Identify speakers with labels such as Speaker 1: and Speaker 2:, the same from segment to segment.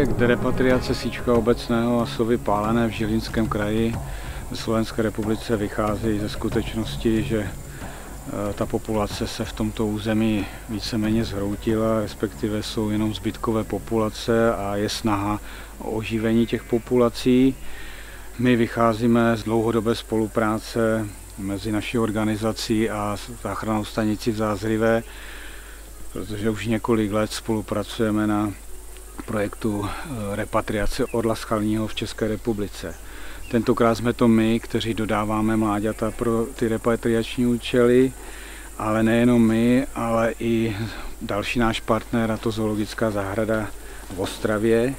Speaker 1: Projekt repatriace síčka obecného a sovy pálené v Žilinském kraji v Slovenské republice vychází ze skutečnosti, že ta populace se v tomto území víceméně zhroutila, respektive jsou jenom zbytkové populace a je snaha o oživení těch populací. My vycházíme z dlouhodobé spolupráce mezi naší organizací a záchrannou stanicí v Zářivé, protože už několik let spolupracujeme na projektu repatriace orla skalního v České republice. Tentokrát jsme to my, kteří dodáváme mláďata pro ty repatriační účely, ale nejenom my, ale i další náš partner, a to Zoologická zahrada v Ostravě.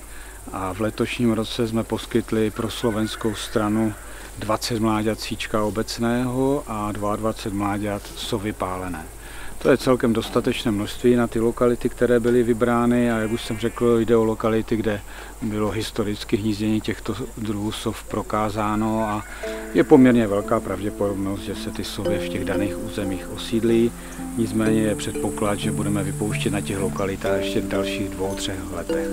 Speaker 1: A v letošním roce jsme poskytli pro slovenskou stranu 20 mláďat síčka obecného a 22 mláďat sovy pálené. To je celkem dostatečné množství na ty lokality, které byly vybrány, a jak už jsem řekl, jde o lokality, kde bylo historicky hnízdění těchto druhů sov prokázáno a je poměrně velká pravděpodobnost, že se ty sovy v těch daných územích osídlí. Nicméně je předpoklad, že budeme vypouštět na těch lokalitách ještě v dalších 2–3 letech.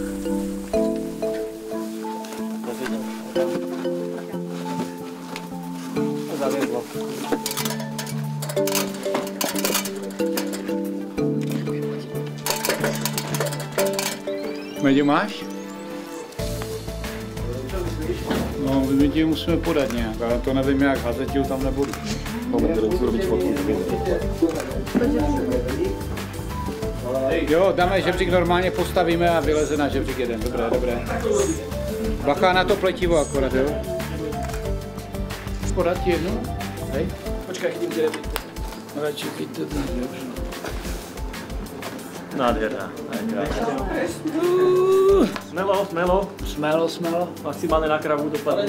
Speaker 1: Meďu máš? No, my ti musíme podat nějak, ale to nevím jak, hazetil tam nebudu. Jo, dáme žebřík, normálně postavíme a vyleze na žebřík jeden. Dobré, dobré. Bacha na to pletivo akorát, jo? Podat ti jednu? Hej? Počkej, chytím tě rebrík. Radši chyťte ten žebřík.
Speaker 2: Nádherná. Smelo, smelo.
Speaker 1: Smelo, smelo.
Speaker 2: Maximálne na kravu to padne.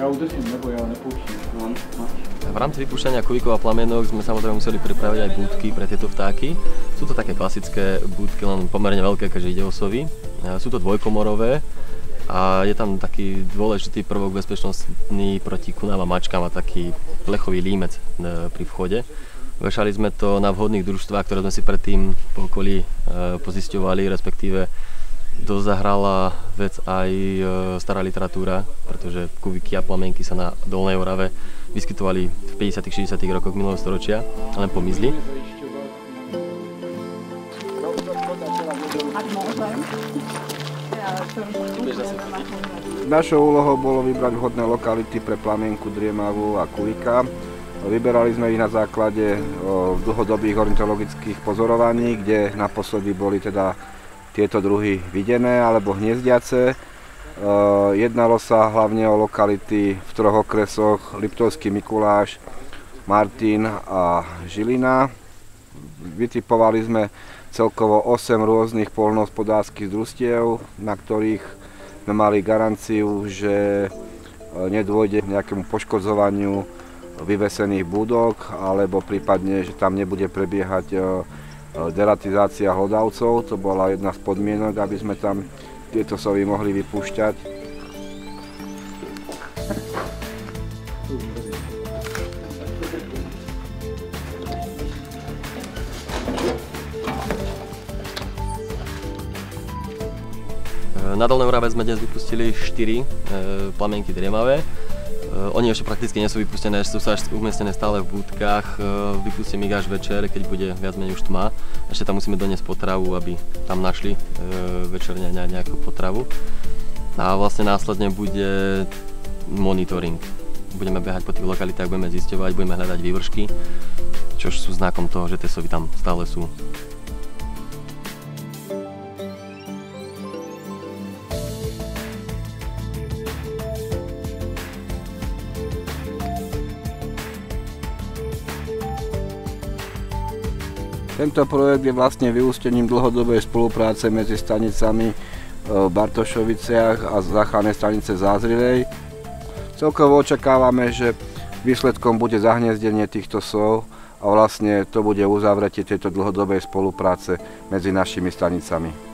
Speaker 1: Ja udržím, nebo ja nepouštím.
Speaker 3: V rámci vypúšťania kuvíkov a plamienok sme samozrejme museli pripraviť aj budky pre tieto vtáky. Sú to také klasické budky, len pomerne veľké, keďže ide o sovy. Sú to dvojkomorové a je tam taký dôležitý prvok bezpečnostný proti kunám a mačkám a taký plechový límec pri vchode. Vešali sme to na vhodných družstvách, ktoré sme si predtým po okolí pozisťovali, respektíve dozahrala vec aj stará literatúra, pretože kuvíky a plamienky sa na Dolnej Orave vyskytovali v 50–60 rokoch minulého storočia, len pomizli.
Speaker 4: Našou úlohou bolo vybrať vhodné lokality pre plamienku, driemavu a kuvíka. Vyberali sme ich na základe dlhodobých ornitologických pozorovaní, kde naposledy boli teda tieto druhy videné alebo hniezdiace. Jednalo sa hlavne o lokality v 3 okresoch: Liptovský Mikuláš, Martin a Žilina. Vytipovali sme celkovo 8 rôznych poľnohospodárskych družstiev, na ktorých sme mali garanciu, že nedôjde k nejakému poškodzovaniu vyvesených búdok, alebo prípadne, že tam nebude prebiehať deratizácia hlodavcov. To bola jedna z podmienok, aby sme tam tieto sovy mohli vypúšťať.
Speaker 3: Na Dolnej Orave sme dnes vypustili 4 plamienky driemavé. Oni ešte prakticky nie sú vypustené, sú umiestnené stále v budkách. Vypustím ich až večer, keď bude viac menej už tma. Ešte tam musíme doniesť potravu, aby tam našli večerne nejakú potravu. A vlastne následne bude monitoring. Budeme behať po tých lokalitách, budeme zisťovať, budeme hľadať vývršky, čo sú znakom toho, že tie sovy tam stále sú.
Speaker 4: Tento projekt je vlastne vyústením dlhodobej spolupráce medzi stanicami v Bartošoviciach a záchrannej stanice Zářivej. Celkovo očakávame, že výsledkom bude zahniezdenie týchto sov a vlastne to bude uzavretie tejto dlhodobej spolupráce medzi našimi stanicami.